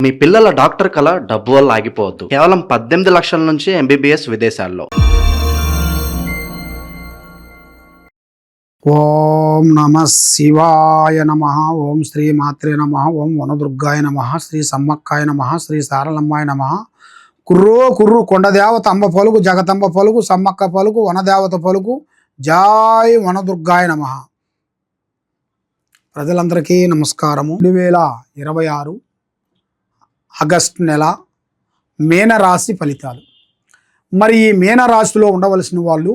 మీ పిల్లల డాక్టర్ కల డబ్బు వల్ల ఆగిపోవద్దు. కేవలం 18 లక్షల నుంచి ఎంబీబీఎస్ విదేశాల్లో. ఓం నమ శివాయ నమ. ఓం శ్రీ మాత్రే నమ. ఓం వనదుర్గాయ నమ. శ్రీ సమ్మక్కాయ నమ. శ్రీ సారలమ్మాయ నమ. కుర్రో కుర్రు కొండదేవత అంబ పలుకు, జగతంబ పలుకు, సమ్మక్క పలుకు, వనదేవత పలుకు. జాయ్ వనదుర్గాయ నమ. ప్రజలందరికీ నమస్కారము. 2026 ఆగస్టు నెల మీనరాశి ఫలితాలు. మరి ఈ మీనరాశిలో ఉండవలసిన వాళ్ళు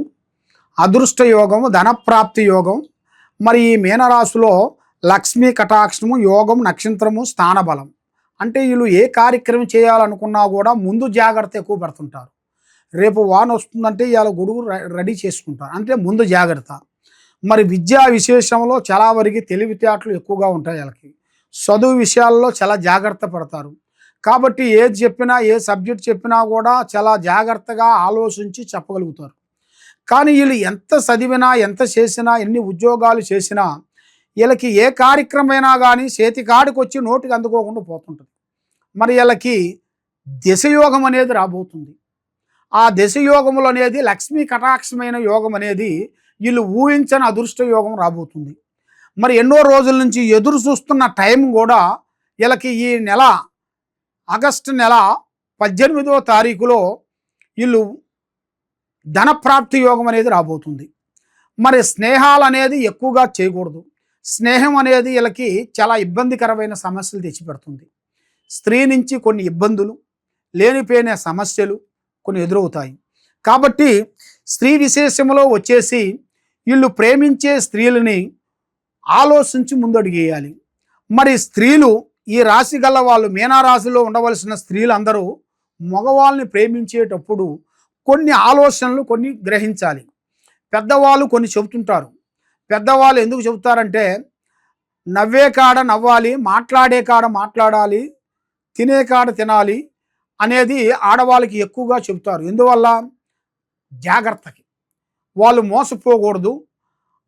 అదృష్ట యోగం, ధనప్రాప్తి యోగం. మరి ఈ మీనరాశిలో లక్ష్మీ కటాక్షము, యోగం, నక్షత్రము, స్థానబలం. అంటే వీళ్ళు ఏ కార్యక్రమం చేయాలనుకున్నా కూడా ముందు జాగ్రత్త ఎక్కువ పడుతుంటారు. రేపు వాన వస్తుందంటే ఇవాళ గొడుగు రెడీ చేసుకుంటారు, అంటే ముందు జాగ్రత్త. మరి విద్యా విశేషంలో చాలా వరకు తెలివితేటలు ఎక్కువగా ఉంటాయి. వీళ్ళకి చదువు విషయాల్లో చాలా జాగ్రత్త పడతారు. కాబట్టి ఏది చెప్పినా, ఏ సబ్జెక్ట్ చెప్పినా కూడా చాలా జాగ్రత్తగా ఆలోచించి చెప్పగలుగుతారు. కానీ వీళ్ళు ఎంత చదివినా, ఎంత చేసినా, ఎన్ని ఉద్యోగాలు చేసినా వీళ్ళకి ఏ కార్యక్రమమైనా కానీ చేతికాడికి వచ్చి నోటికి అందుకోకుండా పోతుంటుంది. మరి వీళ్ళకి దశయోగం అనేది రాబోతుంది. ఆ దశయోగములు అనేది లక్ష్మీ కటాక్షమైన యోగం అనేది వీళ్ళు ఊహించని అదృష్ట యోగం రాబోతుంది. మరి ఎన్నో రోజుల నుంచి ఎదురు చూస్తున్న టైం కూడా వీళ్ళకి ఈ నెల ఆగస్టు నెల 18వ తారీఖులో వీళ్ళు ధనప్రాప్తి యోగం అనేది రాబోతుంది. మరి స్నేహాలు అనేది ఎక్కువగా చేయకూడదు. స్నేహం అనేది వీళ్ళకి చాలా ఇబ్బందికరమైన సమస్యలు తెచ్చిపెడుతుంది. స్త్రీ నుంచి కొన్ని ఇబ్బందులు, లేనిపోయిన సమస్యలు కొన్ని ఎదురవుతాయి. కాబట్టి స్త్రీ విశేషంలో వచ్చేసి వీళ్ళు ప్రేమించే స్త్రీలని ఆలోచించి ముందడుగేయాలి. మరి స్త్రీలు, ఈ రాశి గల వాళ్ళు, మీనారాశిలో ఉండవలసిన స్త్రీలందరూ మగవాళ్ళని ప్రేమించేటప్పుడు కొన్ని ఆలోచనలు కొన్ని గ్రహించాలి. పెద్దవాళ్ళు కొన్ని చెబుతుంటారు. పెద్దవాళ్ళు ఎందుకు చెబుతారంటే, నవ్వే కాడ నవ్వాలి, మాట్లాడే కాడ మాట్లాడాలి, తినే కాడ తినాలి అనేది ఆడవాళ్ళకి ఎక్కువగా చెబుతారు. ఎందువల్ల? జాగ్రత్తకి, వాళ్ళు మోసపోకూడదు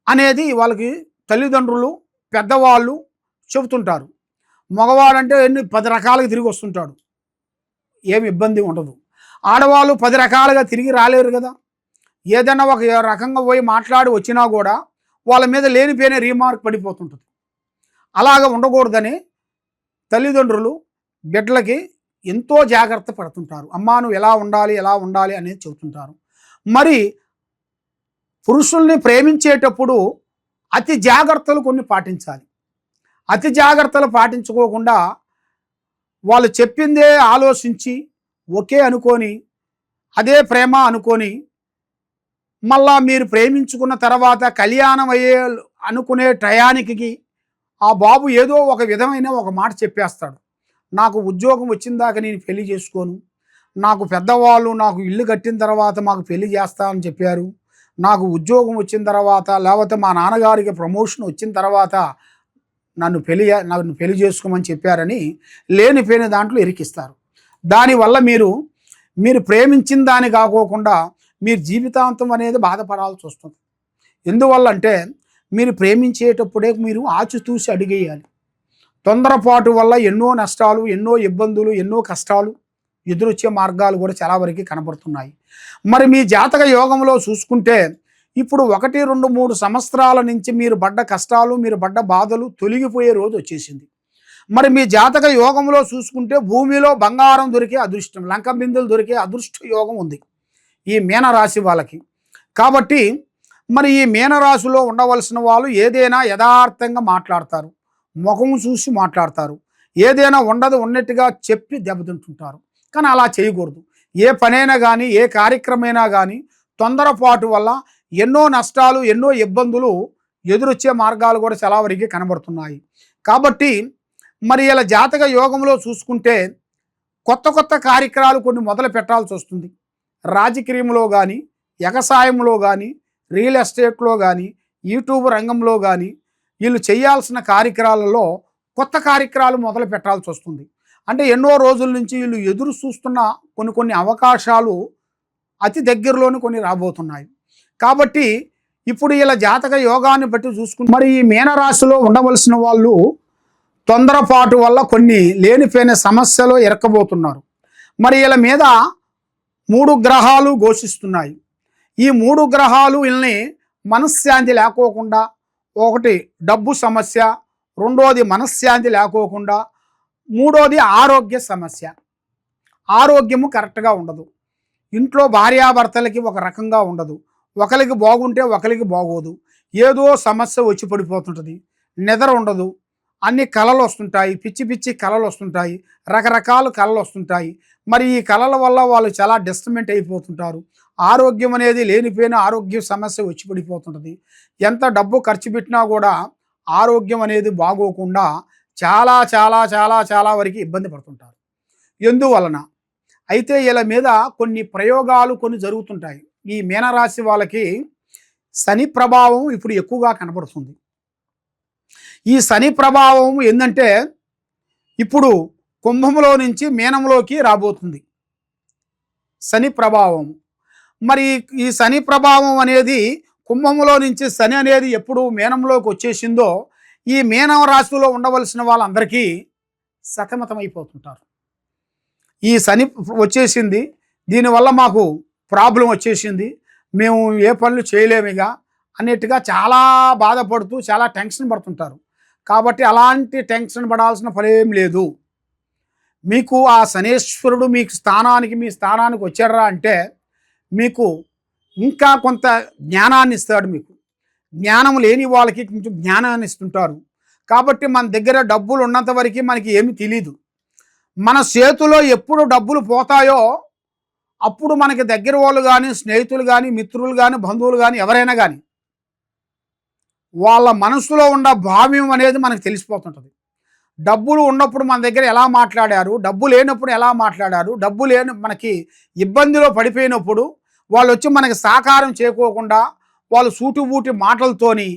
అనేది వాళ్ళకి తల్లిదండ్రులు, పెద్దవాళ్ళు చెబుతుంటారు. మగవాడంటే 10 రకాలుగా తిరిగి వస్తుంటాడు, ఏమి ఇబ్బంది ఉండదు. ఆడవాళ్ళు 10 రకాలుగా తిరిగి రాలేరు కదా. ఏదైనా ఒక రకంగా పోయి మాట్లాడి వచ్చినా కూడా వాళ్ళ మీద లేనిపోయిన రీమార్క్ పడిపోతుంటుంది. అలాగ ఉండకూడదని తల్లిదండ్రులు బిడ్డలకి ఎంతో జాగ్రత్త పడుతుంటారు. అమ్మా నువ్వు ఎలా ఉండాలి, ఎలా ఉండాలి అనేది చెబుతుంటారు. మరి పురుషుల్ని ప్రేమించేటప్పుడు అతి జాగ్రత్తలు కొన్ని పాటించాలి. అతి జాగ్రత్తలు పాటించుకోకుండా వాళ్ళు చెప్పిందే ఆలోచించి ఒకే అనుకొని అదే ప్రేమ అనుకొని మళ్ళా మీరు ప్రేమించుకున్న తర్వాత కళ్యాణం అయ్యే అనుకునే టయానికి ఆ బాబు ఏదో ఒక విధమైన ఒక మాట చెప్పేస్తాడు. నాకు ఉద్యోగం వచ్చిన దాకా నేను పెళ్లి చేసుకోను, నాకు పెద్దవాళ్ళు నాకు ఇల్లు కట్టిన తర్వాత మాకు పెళ్లి చేస్తా అని చెప్పారు, నాకు ఉద్యోగం వచ్చిన తర్వాత లేకపోతే మా నాన్నగారికి ప్రమోషన్ వచ్చిన తర్వాత నన్ను పెళ్లి చేసుకోమని చెప్పారని లేనిపోయిన దాంట్లో ఇరికిస్తారు. దానివల్ల మీరు ప్రేమించిన దాని కాకోకుండా మీరు జీవితాంతం అనేది బాధపడాల్సి వస్తుంది. ఎందువల్ల అంటే మీరు ప్రేమించేటప్పుడే మీరు ఆచితూసి అడిగేయాలి. తొందరపాటు వల్ల ఎన్నో నష్టాలు, ఎన్నో ఇబ్బందులు, ఎన్నో కష్టాలు ఎదురొచ్చే మార్గాలు కూడా చాలా వరకు కనబడుతున్నాయి. మరి మీ జాతక యోగంలో చూసుకుంటే ఇప్పుడు 1, 2, 3 సంవత్సరాల నుంచి మీరు పడ్డ కష్టాలు, మీరు పడ్డ బాధలు తొలగిపోయే రోజు వచ్చేసింది. మరి మీ జాతక యోగంలో చూసుకుంటే భూమిలో బంగారం దొరికే అదృష్టం, లంక బిందులు దొరికే అదృష్ట యోగం ఉంది ఈ మీనరాశి వాళ్ళకి. కాబట్టి మరి ఈ మీనరాశిలో ఉండవలసిన వాళ్ళు ఏదైనా యథార్థంగా మాట్లాడతారు, ముఖం చూసి మాట్లాడతారు, ఏదైనా ఉండదు ఉన్నట్టుగా చెప్పి దెబ్బతింటుంటారు. కానీ అలా చేయకూడదు. ఏ పనైనా కానీ, ఏ కార్యక్రమైనా కానీ తొందరపాటు వల్ల ఎన్నో నష్టాలు, ఎన్నో ఇబ్బందులు ఎదురొచ్చే మార్గాలు కూడా చాలా వరకు కనబడుతున్నాయి. కాబట్టి మరి ఇలా జాతక యోగంలో చూసుకుంటే కొత్త కొత్త కార్యక్రమాలు కొన్ని మొదలు పెట్టాల్సి వస్తుంది. రాజకీయంలో కానీ, వ్యవసాయంలో కానీ, రియల్ ఎస్టేట్లో కానీ, యూట్యూబ్ రంగంలో కానీ వీళ్ళు చేయాల్సిన కార్యక్రమాలలో కొత్త కార్యక్రమాలు మొదలు పెట్టాల్సి వస్తుంది. అంటే ఎన్నో రోజుల నుంచి వీళ్ళు ఎదురు చూస్తున్న కొన్ని అవకాశాలు అతి దగ్గరలోనే కొన్ని రాబోతున్నాయి. కాబట్టి ఇప్పుడు ఇలా జాతక యోగాన్ని బట్టి చూసుకుంటే మరి ఈ మీనరాశిలో ఉండవలసిన వాళ్ళు తొందరపాటు వల్ల కొన్ని లేనిపోయిన సమస్యలు ఇరక్కబోతున్నారు. మరి వీళ్ళ మీద 3 గ్రహాలు ఘోషిస్తున్నాయి. ఈ 3 గ్రహాలు వీళ్ళని మనశ్శాంతి లేకోకుండా, ఒకటి డబ్బు సమస్య, రెండోది మనశ్శాంతి లేకోకుండా, మూడోది ఆరోగ్య సమస్య. ఆరోగ్యము కరెక్ట్గా ఉండదు. ఇంట్లో భార్యాభర్తలకి ఒక రకంగా ఉండదు. ఒకరికి బాగుంటే ఒకరికి బాగోదు. ఏదో సమస్య వచ్చి పడిపోతుంటుంది. నిద్ర ఉండదు. అన్ని కళలు వస్తుంటాయి. పిచ్చి పిచ్చి కళలు వస్తుంటాయి. రకరకాల కళలు వస్తుంటాయి. మరి ఈ కళల వల్ల వాళ్ళు చాలా డిస్టర్బెంట్ అయిపోతుంటారు. ఆరోగ్యం అనేది లేనిపోయిన ఆరోగ్య సమస్య వచ్చి పడిపోతుంటుంది. ఎంత డబ్బు ఖర్చు పెట్టినా కూడా ఆరోగ్యం అనేది బాగోకుండా చాలా చాలా చాలా చాలా వరకు ఇబ్బంది పడుతుంటారు. ఎందువలన అయితే వీళ్ళ మీద కొన్ని ప్రయోగాలు కొన్ని జరుగుతుంటాయి. ఈ మీనరాశి వాళ్ళకి శని ప్రభావం ఇప్పుడు ఎక్కువగా కనబడుతుంది. ఈ శని ప్రభావం ఏంటంటే ఇప్పుడు కుంభంలో నుంచి మీనంలోకి రాబోతుంది శని ప్రభావం. మరి ఈ శని ప్రభావం అనేది కుంభంలో నుంచి శని అనేది ఎప్పుడు మీనంలోకి వచ్చేసిందో ఈ మీనం రాశిలో ఉండవలసిన వాళ్ళందరికీ సతమతమైపోతుంటారు. ఈ శని వచ్చేసింది, దీనివల్ల మాకు ప్రాబ్లం వచ్చేసింది, మేము ఏ పనులు చేయలేమిగా అన్నట్టుగా చాలా బాధపడుతూ చాలా టెన్షన్ పడుతుంటారు. కాబట్టి అలాంటి టెన్షన్ పడాల్సిన పనేం లేదు. మీకు ఆ శనేశ్వరుడు మీ స్థానానికి వచ్చారా అంటే మీకు ఇంకా కొంత జ్ఞానాన్ని ఇస్తాడు. మీకు జ్ఞానం లేని వాళ్ళకి కొంచెం జ్ఞానాన్ని ఇస్తుంటారు. కాబట్టి మన దగ్గర డబ్బులు ఉన్నంత వరకు మనకి ఏమి తెలీదు. మన చేతిలో ఎప్పుడు డబ్బులు పోతాయో అప్పుడు మనకి దగ్గర వాళ్ళు కానీ, స్నేహితులు కానీ, మిత్రులు కానీ, బంధువులు కానీ, ఎవరైనా కానీ వాళ్ళ మనసులో ఉన్న భావ్యం అనేది మనకు తెలిసిపోతుంటుంది. డబ్బులు ఉన్నప్పుడు మన దగ్గర ఎలా మాట్లాడారు, డబ్బు లేనప్పుడు ఎలా మాట్లాడారు, డబ్బు లేని మనకి ఇబ్బందిలో పడిపోయినప్పుడు వాళ్ళు వచ్చి మనకి సహకారం చేయకోకుండా వాళ్ళు సూటుబూటి మాటలతోని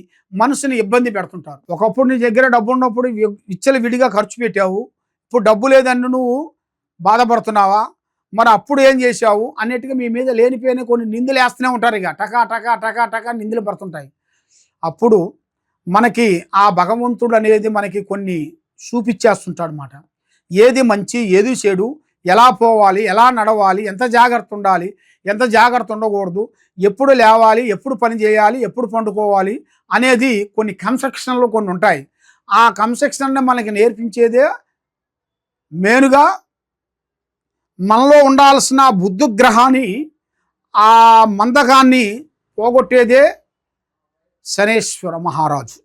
మనసుని ఇబ్బంది పెడుతుంటారు. ఒకప్పుడు నీ దగ్గర డబ్బు ఉన్నప్పుడు విచ్చలవిడిగా ఖర్చు పెట్టావు, ఇప్పుడు డబ్బు లేదని నువ్వు బాధపడుతున్నావా, మరి అప్పుడు ఏం చేశావు అన్నిటికీ మీ మీద లేనిపోయిన కొన్ని నిందలు వేస్తూనే ఉంటారు. ఇక టకా టకా టకా టకా నిందలు పడుతుంటాయి. అప్పుడు మనకి ఆ భగవంతుడు అనేది మనకి కొన్ని చూపించేస్తుంటాడు అన్నమాట. ఏది మంచి ఏది చెడు, ఎలా పోవాలి, ఎలా నడవాలి, ఎంత జాగ్రత్త ఉండాలి, ఎంత జాగ్రత్త ఉండకూడదు, ఎప్పుడు లేవాలి, ఎప్పుడు పని చేయాలి, ఎప్పుడు పండుకోవాలి అనేది కొన్ని కన్స్ట్రక్షన్లు కొన్ని ఉంటాయి. ఆ కన్స్ట్రక్షన్ మనకి నేర్పించేదే మెయిన్గా మనలో ఉండాల్సిన బుద్ధుగ్రహాన్ని, ఆ మందకాన్ని పోగొట్టేదే శనేశ్వర మహారాజు.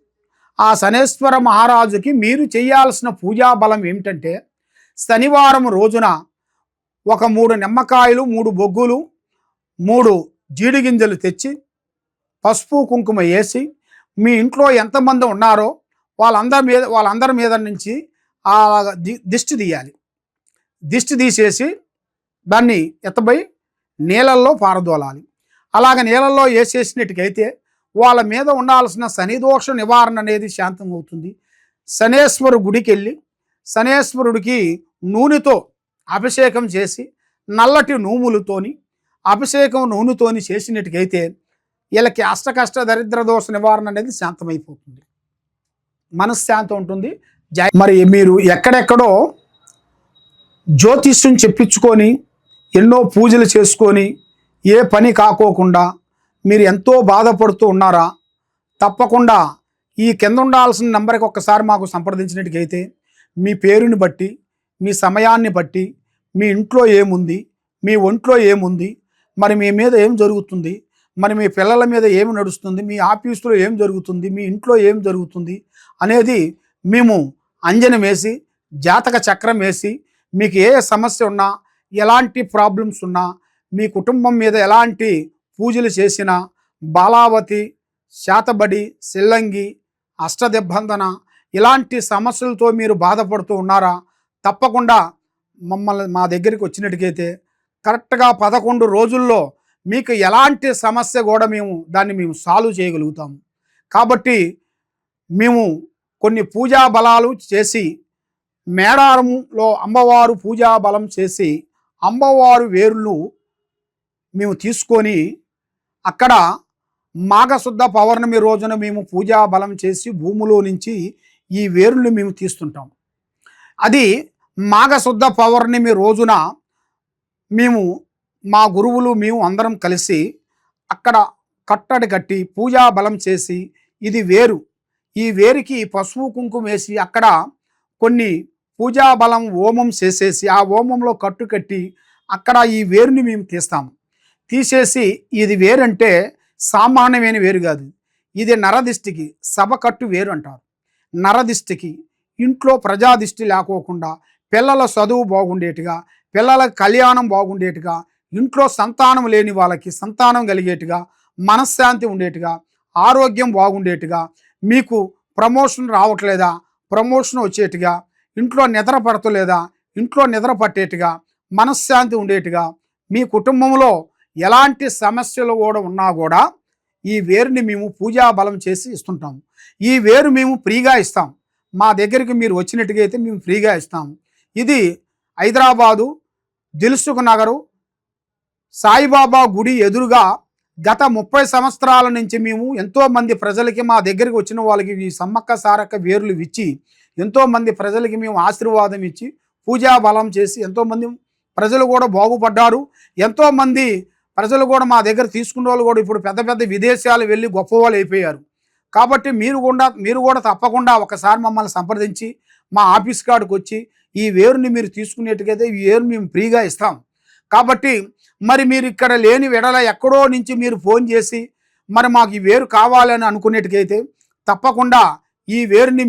ఆ శనేశ్వర మహారాజుకి మీరు చేయాల్సిన పూజా బలం ఏమిటంటే శనివారం రోజున ఒక 3 నిమ్మకాయలు, 3 బొగ్గులు, 3 జీడిగింజలు తెచ్చి పసుపు కుంకుమ వేసి మీ ఇంట్లో ఎంతమంది ఉన్నారో వాళ్ళందరి మీద నుంచి ఆ దిష్టి తీయాలి. దిష్టి తీసేసి దాన్ని ఎత్తబోయి నీళ్ళల్లో పారదోలాలి. అలాగ నీళ్ళల్లో వేసేసినట్టుకైతే వాళ్ళ మీద ఉండాల్సిన శనిదోష నివారణ అనేది శాంతం అవుతుంది. శనేశ్వరు గుడికి వెళ్ళి శనేశ్వరుడికి నూనెతో అభిషేకం చేసి నల్లటి నూములతోని అభిషేకం నూనెతోని చేసినట్టుకైతే వీళ్ళకి అష్టకష్ట దరిద్ర దోష నివారణ అనేది శాంతమైపోతుంది, మనశ్శాంతి ఉంటుంది. మరి మీరు ఎక్కడెక్కడో జ్యోతిష్యం చెప్పించుకొని ఎన్నో పూజలు చేసుకొని ఏ పని కాకోకుండా మీరు ఎంతో బాధపడుతూ ఉన్నారా? తప్పకుండా ఈ కింద ఉండాల్సిన నెంబర్కి ఒక్కసారి మాకు సంప్రదించినట్టుకైతే మీ పేరుని బట్టి, మీ సమయాన్ని బట్టి, మీ ఇంట్లో ఏముంది, మీ ఒంట్లో ఏముంది, మరి మీ మీద ఏం జరుగుతుంది, మరి మీ పిల్లల మీద ఏమి నడుస్తుంది, మీ ఆఫీసులో ఏం జరుగుతుంది, మీ ఇంట్లో ఏం జరుగుతుంది అనేది మేము అంజనం వేసి జాతక చక్రం వేసి మీకు ఏ సమస్య ఉన్నా, ఎలాంటి ప్రాబ్లమ్స్ ఉన్నా, మీ కుటుంబం మీద ఎలాంటి పూజలు చేసినా, బాలావతి, శాతబడి, సిల్లంగి, అష్టదిబ్బందన ఇలాంటి సమస్యలతో మీరు బాధపడుతూ ఉన్నారా? తప్పకుండా మా దగ్గరికి వచ్చినట్టుకైతే కరెక్ట్గా 11 రోజుల్లో మీకు ఎలాంటి సమస్య కూడా మేము సాల్వ్ చేయగలుగుతాము. కాబట్టి మేము కొన్ని పూజా బలాలు చేసి మేడారంలో అమ్మవారు పూజా బలం చేసి అమ్మవారు వేర్లు మేము తీసుకొని అక్కడ మాఘశుద్ధ పౌర్ణమి రోజున మేము పూజా బలం చేసి భూమిలో నుంచి ఈ వేర్లు మేము తీస్తుంటాం. అది మాఘశుద్ధ పౌర్ణమి రోజున మేము మా గురువులు మేము అందరం కలిసి అక్కడ కట్టడి కట్టి పూజా బలం చేసి ఇది వేరు, ఈ వేరుకి పసుపు కుంకుమ వేసి అక్కడ కొన్ని పూజా బలం హోమం చేసేసి ఆ హోమంలో కట్టు కట్టి అక్కడ ఈ వేరుని మేము తీస్తాము. తీసేసి ఇది వేరంటే సామాన్యమైన వేరు కాదు, ఇది నరదిష్టికి సభ కట్టు వేరు అంటారు. నరదిష్టికి ఇంట్లో ప్రజాదిష్టి లేకోకుండా పిల్లల చదువు బాగుండేట్టుగా, పిల్లల కళ్యాణం బాగుండేట్టుగా, ఇంట్లో సంతానం లేని వాళ్ళకి సంతానం కలిగేట్టుగా, మనశ్శాంతి ఉండేట్టుగా, ఆరోగ్యం బాగుండేట్టుగా, మీకు ప్రమోషన్ రావట్లేదా ప్రమోషన్ వచ్చేట్టుగా, ఇంట్లో నిద్ర పడతలేదా ఇంట్లో నిద్ర పట్టేట్టుగా, మనశ్శాంతి ఉండేట్టుగా, మీ కుటుంబంలో ఎలాంటి సమస్యలు కూడా ఉన్నా కూడా ఈ వేరుని మేము పూజా బలం చేసి ఇస్తుంటాము. ఈ వేరు మేము ఫ్రీగా ఇస్తాం. మా దగ్గరికి మీరు వచ్చినట్టుగా అయితే మేము ఫ్రీగా ఇస్తాము. ఇది హైదరాబాదు దిల్సుఖ్ నగరు సాయిబాబా గుడి ఎదురుగా గత 30 సంవత్సరాల నుంచి మేము ఎంతోమంది ప్రజలకి మా దగ్గరికి వచ్చిన వాళ్ళకి ఈ సమ్మక్క సారక్క వేర్లు ఇచ్చి ఎంతోమంది ప్రజలకి మేము ఆశీర్వాదం ఇచ్చి పూజా బలం చేసి ఎంతోమంది ప్రజలు కూడా బాగుపడ్డారు. ఎంతోమంది ప్రజలు కూడా మా దగ్గర తీసుకున్న వాళ్ళు కూడా ఇప్పుడు పెద్ద పెద్ద విదేశాలు వెళ్ళి గొప్పవాళ్ళు అయిపోయారు. కాబట్టి మీరు కూడా తప్పకుండా ఒకసారి మమ్మల్ని సంప్రదించి మా ఆఫీస్ కాడికి వచ్చి ఈ వేరుని మీరు తీసుకునేట్టుకైతే ఈ వేరు మేము ఫ్రీగా ఇస్తాం. కాబట్టి మరి మీరు ఇక్కడ లేని వెడల ఎక్కడో నుంచి మీరు ఫోన్ చేసి మరి మాకు ఈ వేరు కావాలని అనుకునేట్టుకైతే తప్పకుండా ఈ వేరుని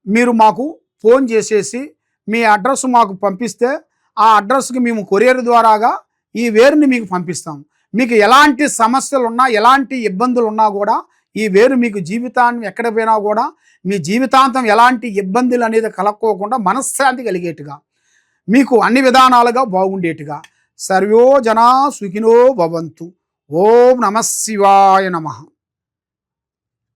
మీరు మాకు ఫోన్ చేసేసి మీ అడ్రస్ మాకు పంపిస్తే ఆ అడ్రస్కి మేము కొరియర్ ద్వారాగా ఈ వేరుని మీకు పంపిస్తాం. మీకు ఎలాంటి సమస్యలు ఉన్నా ఎలాంటి ఇబ్బందులు ఉన్నా కూడా ఈ వేరు మీకు జీవితాన్ని ఎక్కడ పోయినా కూడా మీ జీవితాంతం ఎలాంటి ఇబ్బందులు అనేది కలక్కోకుండా మనశ్శాంతి కలిగేట్టుగా మీకు అన్ని విధానాలుగా బాగుండేట్టుగా సర్వో జనా సుఖినో భవంతు. ఓం నమః శివాయ నమః.